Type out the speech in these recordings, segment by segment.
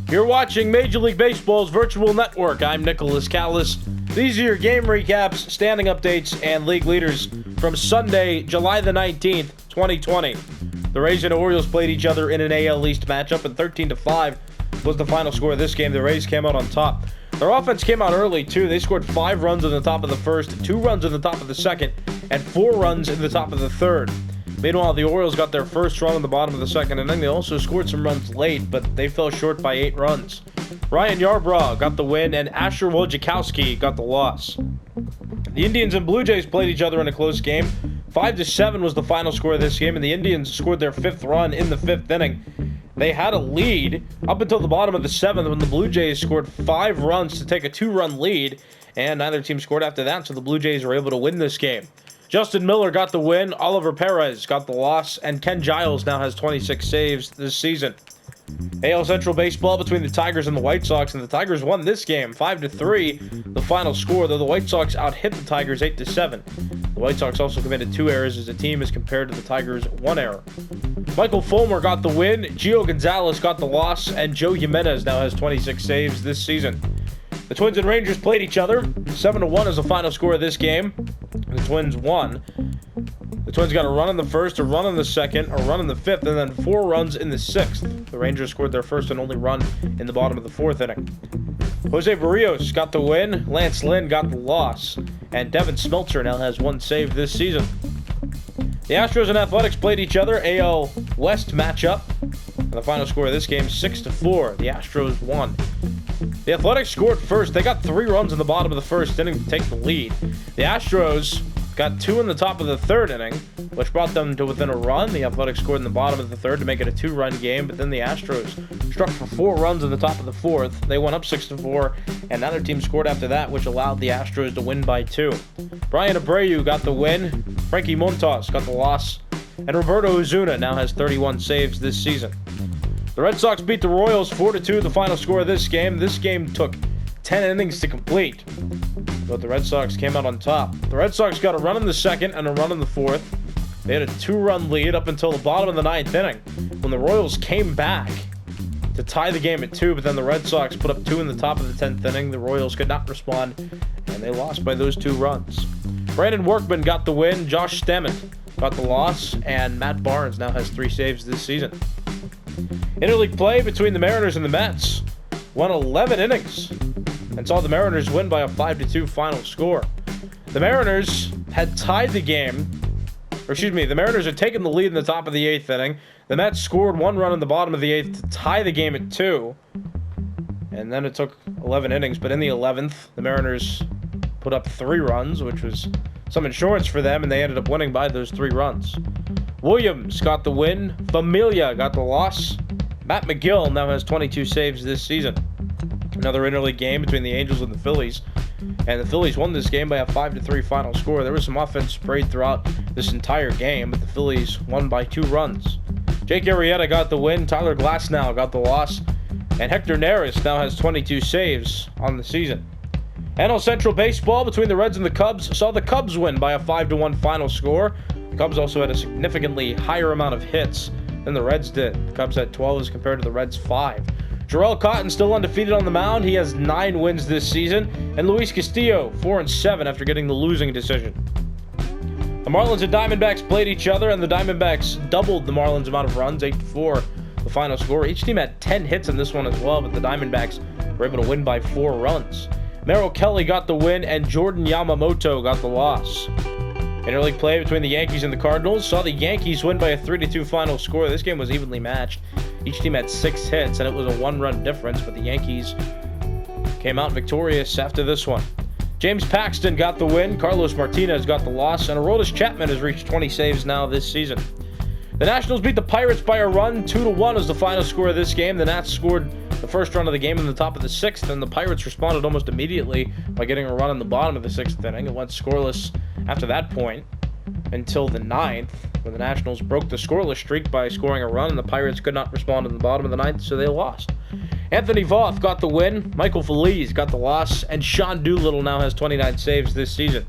You're watching Major League Baseball's virtual network. I'm Nicholas Callis. These are your game recaps, standing updates, and league leaders from Sunday, July the 19th, 2020. The Rays and Orioles played each other in an AL East matchup, and 13-5 was the final score of this game. The Rays came out on top. Their offense came out early, too. They scored 5 runs in the top of the first, 2 runs in the top of the second, and 4 runs in the top of the third. Meanwhile, the Orioles got their first run in the bottom of the second inning. They also scored some runs late, but they fell short by 8 runs. Ryan Yarbrough got the win, and Asher Wojciechowski got the loss. The Indians and Blue Jays played each other in a close game. 5-7 was the final score of this game, and the Indians scored their 5th run in the 5th inning. They had a lead up until the bottom of the 7th when the Blue Jays scored 5 runs to take a 2-run lead, and neither team scored after that, so the Blue Jays were able to win this game. Justin Miller got the win, Oliver Perez got the loss, and Ken Giles now has 26 saves this season. AL Central Baseball between the Tigers and the White Sox, and the Tigers won this game 5-3, the final score, though the White Sox out-hit the Tigers 8-7. The White Sox also committed 2 errors as a team as compared to the Tigers' 1 error. Michael Fulmer got the win, Gio Gonzalez got the loss, and Joe Jimenez now has 26 saves this season. The Twins and Rangers played each other. 7-1 is the final score of this game. The Twins won. The Twins got a run in the first, a run in the second, a run in the 5th, and then 4 runs in the 6th. The Rangers scored their first and only run in the bottom of the 4th inning. Jose Barrios got the win, Lance Lynn got the loss, and Devin Smeltzer now has 1 save this season. The Astros and Athletics played each other, AL West matchup. And the final score of this game, 6-4. The Astros won. The Athletics scored first. They got 3 runs in the bottom of the first inning to take the lead. The Astros got 2 in the top of the 3rd inning, which brought them to within a run. The Athletics scored in the bottom of the 3rd to make it a 2-run game, but then the Astros struck for 4 runs in the top of the 4th. They went up 6-4, and another team scored after that, which allowed the Astros to win by 2. Brian Abreu got the win, Frankie Montas got the loss, and Roberto Ozuna now has 31 saves this season. The Red Sox beat the Royals 4-2, the final score of this game. This game took 10 innings to complete, but the Red Sox came out on top. The Red Sox got a run in the 2nd and a run in the 4th. They had a 2-run lead up until the bottom of the 9th inning, when the Royals came back to tie the game at 2, but then the Red Sox put up 2 in the top of the 10th inning. The Royals could not respond, and they lost by those 2 runs. Brandon Workman got the win, Josh Stammen got the loss, and Matt Barnes now has 3 saves this season. Interleague play between the Mariners and the Mets won 11 innings and saw the Mariners win by a 5-2 final score. The Mariners had tied the game, the Mariners had taken the lead in the top of the 8th inning. The Mets scored 1 run in the bottom of the 8th to tie the game at 2, and then it took 11 innings, but in the 11th, the Mariners put up 3 runs, which was some insurance for them, and they ended up winning by those 3 runs. Williams got the win, Familia got the loss. Matt McGill now has 22 saves this season. Another interleague game between the Angels and the Phillies, and the Phillies won this game by a 5-3 final score. There was some offense sprayed throughout this entire game, but the Phillies won by 2 runs. Jake Arrieta got the win, Tyler Glasnow got the loss, and Hector Neris now has 22 saves on the season. NL Central Baseball between the Reds and the Cubs saw the Cubs win by a 5-1 final score. The Cubs also had a significantly higher amount of hits than the Reds did. The Cubs had 12 as compared to the Reds' 5. Jarrell Cotton still undefeated on the mound. He has 9 wins this season. And Luis Castillo, 4-7 after getting the losing decision. The Marlins and Diamondbacks played each other, and the Diamondbacks doubled the Marlins' amount of runs, 8-4, the final score. Each team had 10 hits in this one as well, but the Diamondbacks were able to win by 4 runs. Merrill Kelly got the win, and Jordan Yamamoto got the loss. Interleague play between the Yankees and the Cardinals saw the Yankees win by a 3-2 final score. This game was evenly matched. Each team had 6 hits, and it was a 1-run difference, but the Yankees came out victorious after this one. James Paxton got the win, Carlos Martinez got the loss, and Aroldis Chapman has reached 20 saves now this season. The Nationals beat the Pirates by a run. 2-1 is the final score of this game. The Nats scored the first run of the game in the top of the 6th, and the Pirates responded almost immediately by getting a run in the bottom of the 6th inning. It went scoreless after that point until the 9th, when the Nationals broke the scoreless streak by scoring a run, and the Pirates could not respond in the bottom of the 9th, so they lost. Anthony Voth got the win, Michael Feliz got the loss, and Sean Doolittle now has 29 saves this season.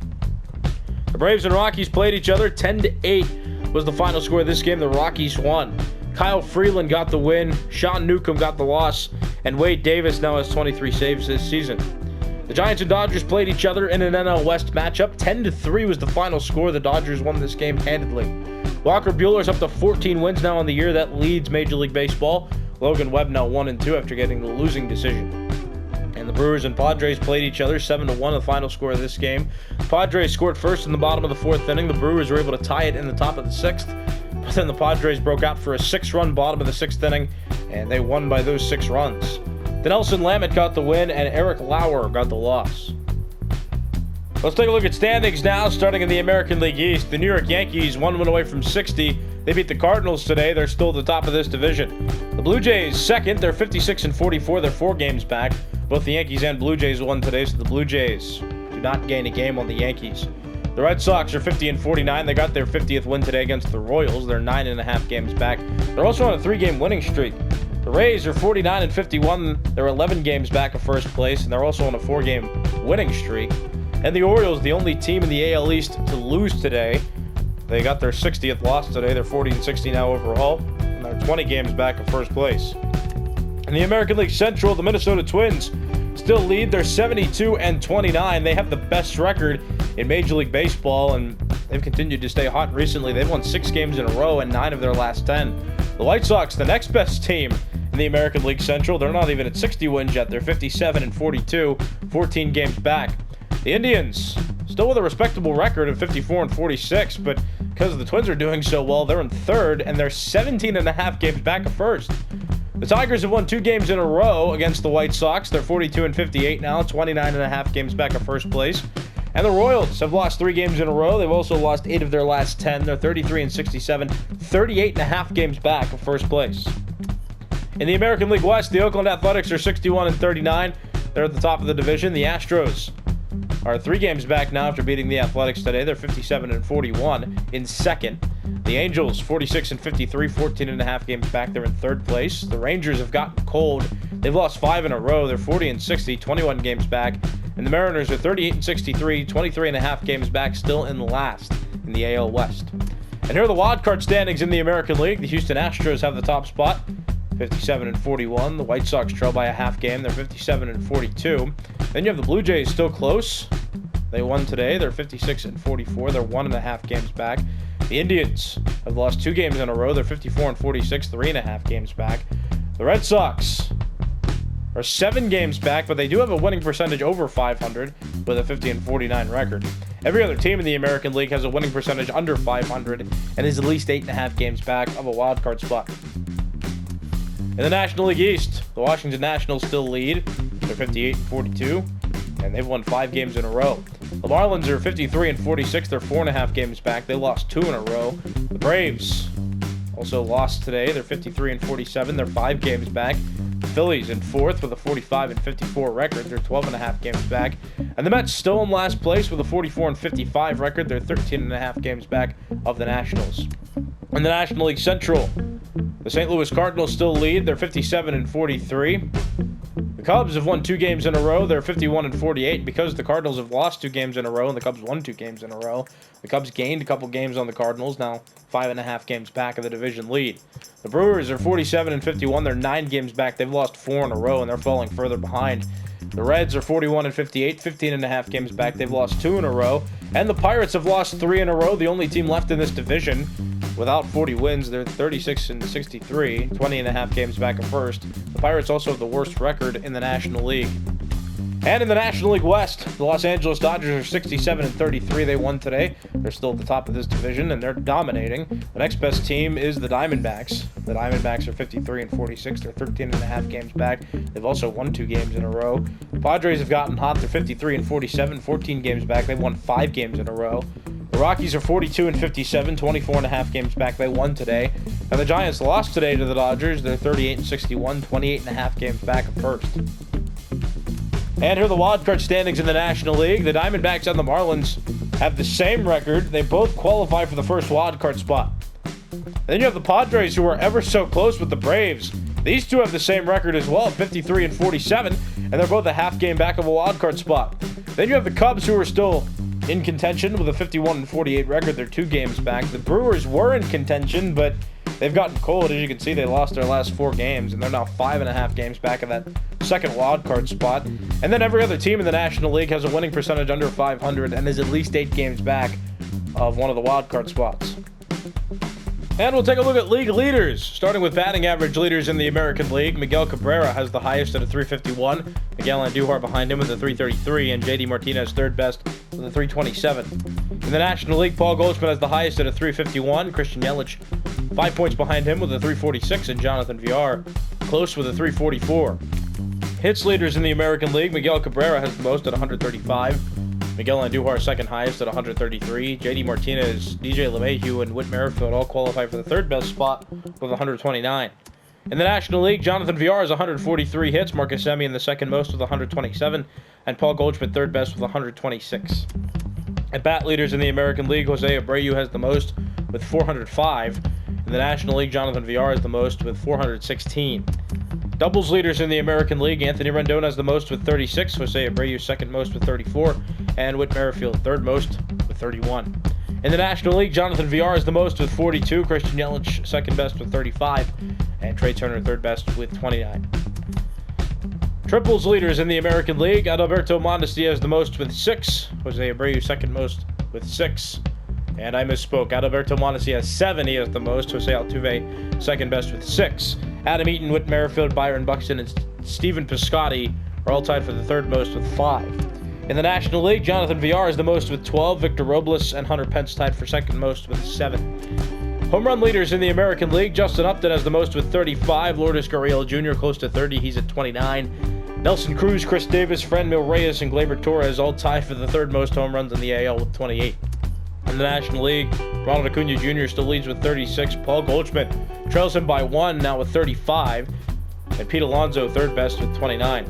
The Braves and Rockies played each other. 10-8 was the final score of this game. The Rockies won. Kyle Freeland got the win, Sean Newcomb got the loss, and Wade Davis now has 23 saves this season. The Giants and Dodgers played each other in an NL West matchup. 10-3 was the final score. The Dodgers won this game handedly. Walker Buehler's up to 14 wins now on the year. That leads Major League Baseball. Logan Webb now 1-2 after getting the losing decision. And the Brewers and Padres played each other 7-1, the final score of this game. The Padres scored first in the bottom of the fourth inning. The Brewers were able to tie it in the top of the sixth. But then the Padres broke out for a 6-run bottom of the sixth inning, and they won by those 6 runs. Nelson Lamet got the win, and Eric Lauer got the loss. Let's take a look at standings now, starting in the American League East. The New York Yankees, 1 win away from 60. They beat the Cardinals today. They're still at the top of this division. The Blue Jays, second. They're 56-44. They're 4 games back. Both the Yankees and Blue Jays won today, so the Blue Jays do not gain a game on the Yankees. The Red Sox are 50-49. They got their 50th win today against the Royals. They're 9.5 games back. They're also on a 3-game winning streak. The Rays are 49-51. They're 11 games back of first place, and they're also on a 4-game winning streak. And the Orioles, the only team in the AL East to lose today. They got their 60th loss today. They're 40-60 now overall, and they're 20 games back of first place. In the American League Central, the Minnesota Twins still lead. They're 72-29. They have the best record in Major League Baseball, and they've continued to stay hot recently. They've won 6 games in a row and 9 of their last 10. The White Sox, the next best team in the American League Central, they're not even at 60 wins yet. They're 57-42, 14 games back. The Indians, still with a respectable record of 54-46, but because the Twins are doing so well, they're in third, and they're 17.5 games back of first. The Tigers have won 2 games in a row against the White Sox. They're 42-58 now, 29.5 games back of first place. And the Royals have lost 3 games in a row. They've also lost 8 of their last 10. They're 33-67, 38.5 games back of first place. In the American League West, the Oakland Athletics are 61-39. They're at the top of the division. The Astros are 3 games back now after beating the Athletics today. They're 57-41 in second. The Angels, 46-53, 14.5 games back. They're in third place. The Rangers have gotten cold. They've lost 5 in a row. They're 40-60, 21 games back. And the Mariners are 38-63, 23.5 games back, still in last in the AL West. And here are the wildcard standings in the American League. The Houston Astros have the top spot, 57-41. The White Sox trail by a half game. They're 57-42. Then you have the Blue Jays still close. They won today. They're 56-44. They're 1.5 games back. The Indians have lost 2 games in a row. They're 54-46, 3.5 games back. The Red Sox are 7 games back, but they do have a winning percentage over 500 with a 50-49 record. Every other team in the American League has a winning percentage under 500 and is at least 8.5 games back of a wild card spot. In the National League East, the Washington Nationals still lead. They're 58-42, and they've won 5 games in a row. The Marlins are 53-46. They're 4.5 games back. They lost 2 in a row. The Braves also lost today. They're 53-47. They're 5 games back. The Phillies in fourth with a 45-54 record. They're 12.5 games back. And the Mets still in last place with a 44-55 record. They're 13.5 games back of the Nationals. In the National League Central, the St. Louis Cardinals still lead. They're 57-43. The Cubs have won 2 games in a row. They're 51-48. Because the Cardinals have lost 2 games in a row and the Cubs won 2 games in a row, the Cubs gained a couple games on the Cardinals, now 5.5 games back of the division lead. The Brewers are 47-51. They're 9 games back. They've lost 4 in a row, and they're falling further behind. The Reds are 41-58, 15.5 games back. They've lost 2 in a row. And the Pirates have lost 3 in a row, the only team left in this division without 40 wins. They're 36-63, 20.5 games back of first. The Pirates also have the worst record in the National League. And in the National League West, the Los Angeles Dodgers are 67-33. They won today. They're still at the top of this division, and they're dominating. The next best team is the Diamondbacks. The Diamondbacks are 53-46. They're 13.5 games back. They've also won 2 games in a row. The Padres have gotten hot. They're 53-47, 14 games back. They've won 5 games in a row. The Rockies are 42-57, 24.5 games back. They won today. And the Giants lost today to the Dodgers. They're 38-61, 28.5 games back of first. And here are the wildcard standings in the National League. The Diamondbacks and the Marlins have the same record. They both qualify for the first wildcard spot. Then you have the Padres, who are ever so close with the Braves. These two have the same record as well, 53-47, and they're both a half game back of a wildcard spot. Then you have the Cubs, who are still in contention with a 51-48 record. They're 2 games back. The Brewers were in contention, but they've gotten cold. As you can see, they lost their last 4 games, and they're now 5.5 games back in that second wild card spot. And then every other team in the National League has a winning percentage under 500 and is at least 8 games back of one of the wild card spots. And we'll take a look at league leaders. Starting with batting average leaders in the American League, Miguel Cabrera has the highest at a 351. Miguel Andujar behind him with a 333, and JD Martinez third best with a 327. In the National League, Paul Goldschmidt has the highest at a 351. Christian Yelich 5 points behind him with a 346, and Jonathan Villar close with a 344. Hits leaders in the American League, Miguel Cabrera has the most at 135. Miguel Andujar second highest at 133. JD Martinez, DJ LeMahieu, and Whit Merrifield all qualify for the third best spot with 129. In the National League, Jonathan Villar has 143 hits, Marcus Semien the second most with 127, and Paul Goldschmidt third best with 126. At bat leaders in the American League, Jose Abreu has the most with 405. In the National League, Jonathan Villar has the most with 416. Doubles leaders in the American League, Anthony Rendon has the most with 36, Jose Abreu second most with 34, and Whit Merrifield third most with 31. In the National League, Jonathan Villar has the most with 42, Christian Yelich second best with 35, and Trey Turner third best with 29. Triples leaders in the American League, Adalberto Mondesi has the most with 6, Jose Abreu second most with 6, and I misspoke, Adalberto Mondesi has 7, he has the most, Jose Altuve second best with 6. Adam Eaton, Whit Merrifield, Byron Buxton, and Stephen Piscotty are all tied for the third most with 5. In the National League, Jonathan Villar has the most with 12, Victor Robles and Hunter Pence tied for second most with 7. Home run leaders in the American League, Justin Upton has the most with 35, Lourdes Gurriel Jr. close to 30, he's at 29. Nelson Cruz, Chris Davis, Franmil Reyes, and Gleyber Torres all tied for the third most home runs in the AL with 28. In the National League, Ronald Acuna Jr. still leads with 36. Paul Goldschmidt trails him by 1, now with 35. And Pete Alonso third best with 29.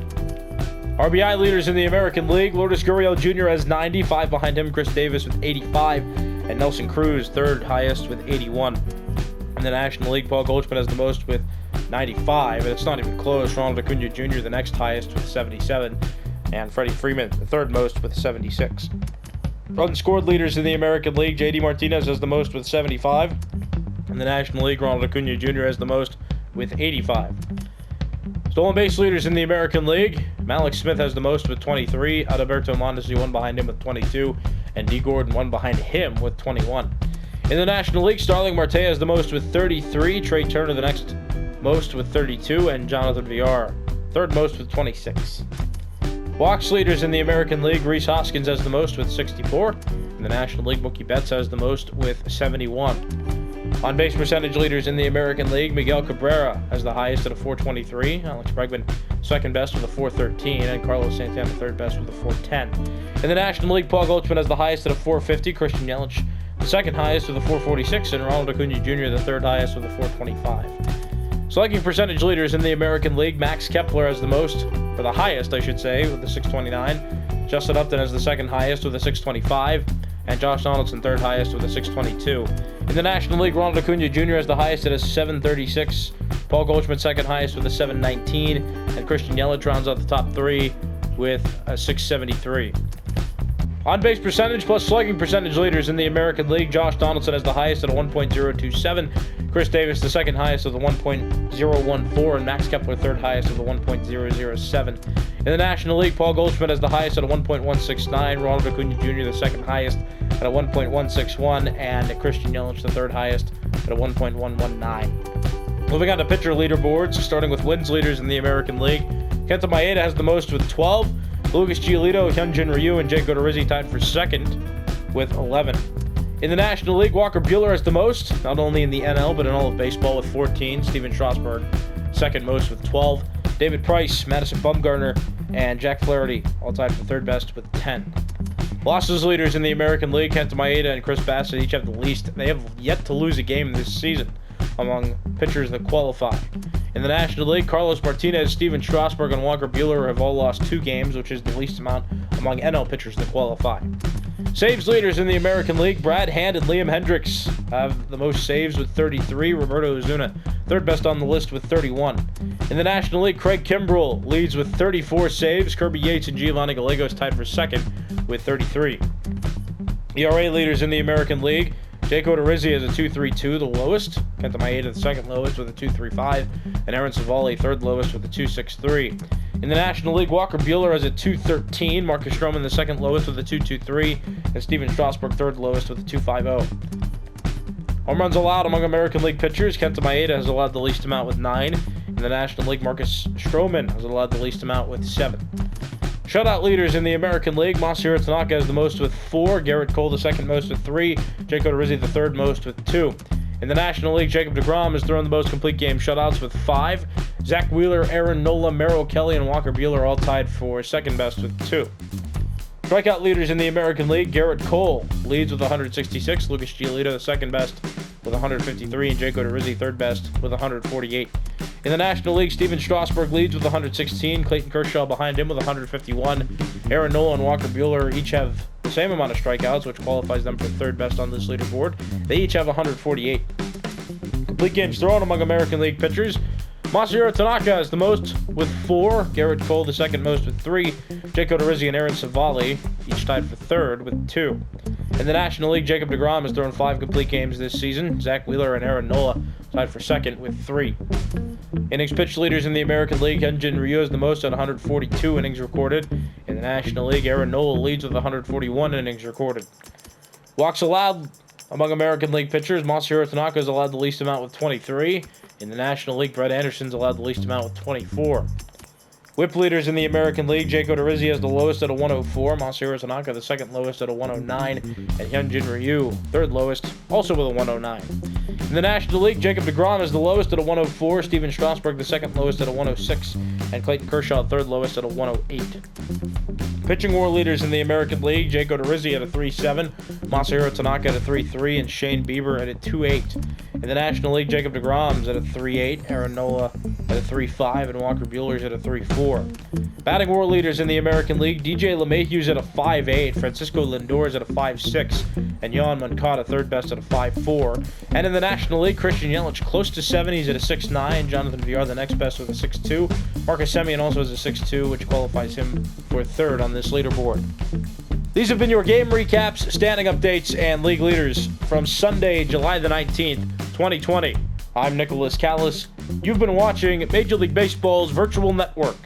RBI leaders in the American League, Lourdes Gurriel Jr. has 90, 5 behind him, Chris Davis with 85, and Nelson Cruz third highest with 81. In the National League, Paul Goldschmidt has the most with 95, and it's not even close. Ronald Acuna Jr. the next highest with 77, and Freddie Freeman the third most with 76. Runs scored leaders in the American League, JD Martinez has the most with 75. In the National League, Ronald Acuna Jr. has the most with 85. Stolen base leaders in the American League, Malik Smith has the most with 23, Adalberto Mondesi one behind him with 22, and D. Gordon one behind him with 21. In the National League, Starling Marte has the most with 33, Trey Turner the next most with 32, and Jonathan Villar third most with 26. Walks leaders in the American League, Rhys Hoskins has the most with 64. In the National League, Mookie Betts has the most with 71. On base percentage leaders in the American League, Miguel Cabrera has the highest at a 423. Alex Bregman second best with a 413, and Carlos Santana third best with a 410. In the National League, Paul Goldschmidt has the highest at a 450. Christian Yelich the second highest with a 446, and Ronald Acuna Jr. the third highest with a 425. Slugging percentage leaders in the American League, Max Kepler has the most, or the highest, I should say, with the 629. Justin Upton has the second highest with a 625, and Josh Donaldson third highest with a 622. In the National League, Ronald Acuna Jr. has the highest at a 736, Paul Goldschmidt second highest with a 719, and Christian Yelich rounds out the top 3 with a 673. On-base percentage plus slugging percentage leaders in the American League, Josh Donaldson has the highest at a 1.027, Chris Davis the second highest with a 1.014, and Max Kepler third highest with a 1.007. In the National League, Paul Goldschmidt has the highest at a 1.169, Ronald Acuna Jr. the second highest at a 1.161, and Christian Yelich the third highest at a 1.119. Moving on to pitcher leaderboards, starting with wins leaders in the American League, Kenta Maeda has the most with 12, Lucas Giolito, Hyunjin Ryu, and Jake Odorizzi tied for second with 11. In the National League, Walker Buehler has the most, not only in the NL, but in all of baseball with 14. Steven Strasburg, second most with 12. David Price, Madison Bumgarner, and Jack Flaherty all tied for third best with 10. Losses leaders in the American League, Kenta Maeda and Chris Bassett each have the least. They have yet to lose a game this season among pitchers that qualify. In the National League, Carlos Martinez, Steven Strasburg, and Walker Buehler have all lost 2 games, which is the least amount among NL pitchers that qualify. Saves leaders in the American League, Brad Hand and Liam Hendricks have the most saves with 33. Roberto Ozuna, third best on the list with 31. In the National League, Craig Kimbrell leads with 34 saves. Kirby Yates and Giovanni Gallegos tied for second with 33. ERA leaders in the American League, Jake Odorizzi has a 2.32, the lowest. Kenta Maeda, the second lowest, with a 2.35. And Aaron Savali, third lowest, with a 2.63. In the National League, Walker Buehler has a 2.13. Marcus Stroman, the second lowest, with a 2.23. And Steven Strasburg, third lowest, with a 2.50. Home runs allowed among American League pitchers. Kenta Maeda has allowed the least amount with 9. In the National League, Marcus Stroman has allowed the least amount with 7. Shutout leaders in the American League, Masahiro Tanaka has the most with 4. Garrett Cole, the second most with 3. Jake Odorizzi, the third most with 2. In the National League, Jacob deGrom has thrown the most complete game shutouts with 5. Zach Wheeler, Aaron Nola, Merrill Kelly, and Walker Buehler all tied for second best with 2. Strikeout leaders in the American League, Garrett Cole leads with 166. Lucas Giolito, the second best, with 153. And Jake Odorizzi, third best, with 148. In the National League, Steven Strasburg leads with 116. Clayton Kershaw behind him with 151. Aaron Nola and Walker Buehler each have the same amount of strikeouts, which qualifies them for third best on this leaderboard. They each have 148. Complete games thrown among American League pitchers. Masahiro Tanaka has the most with 4. Garrett Cole, the second most with 3. Jake Odorizzi and Aaron Savali each tied for third with 2. In the National League, Jacob deGrom has thrown 5 complete games this season. Zach Wheeler and Aaron Nola tied for second with 3. Innings pitched leaders in the American League, Hyunjin Ryu has the most at 142 innings recorded. In the National League, Aaron Nola leads with 141 innings recorded. Walks allowed among American League pitchers, Masahiro Tanaka has allowed the least amount with 23. In the National League, Brett Anderson's allowed the least amount with 24. Whip leaders in the American League, Jake Odorizzi has the lowest at a 104, Masahiro Tanaka the second lowest at a 109, and Hyunjin Ryu third lowest, also with a 109. In the National League, Jacob deGrom is the lowest at a 104, Steven Strasburg the second lowest at a 106, and Clayton Kershaw third lowest at a 108. Pitching war leaders in the American League, Jake Odorizzi at a 3.7, Masahiro Tanaka at a 3.3, and Shane Bieber at a 2.8. In the National League, Jacob deGrom's at a 3.8, Aaron Nola at a 3.5, and Walker Buehler's at a 3.4. Batting war leaders in the American League, DJ LeMahieu's at a 5.8, Francisco Lindor's at a 5.6, and Yohan Moncada third best at a 5.4. And in the National League, Christian Yelich close to 7, he's at a 6.9, Jonathan Villar the next best with a 6.2, Marcus Semien also has a 6.2, which qualifies him for third on this leaderboard. These have been your game recaps, standing updates, and league leaders from Sunday, July the 19th, 2020. I'm Nicholas Callis. You've been watching Major League Baseball's Virtual Network.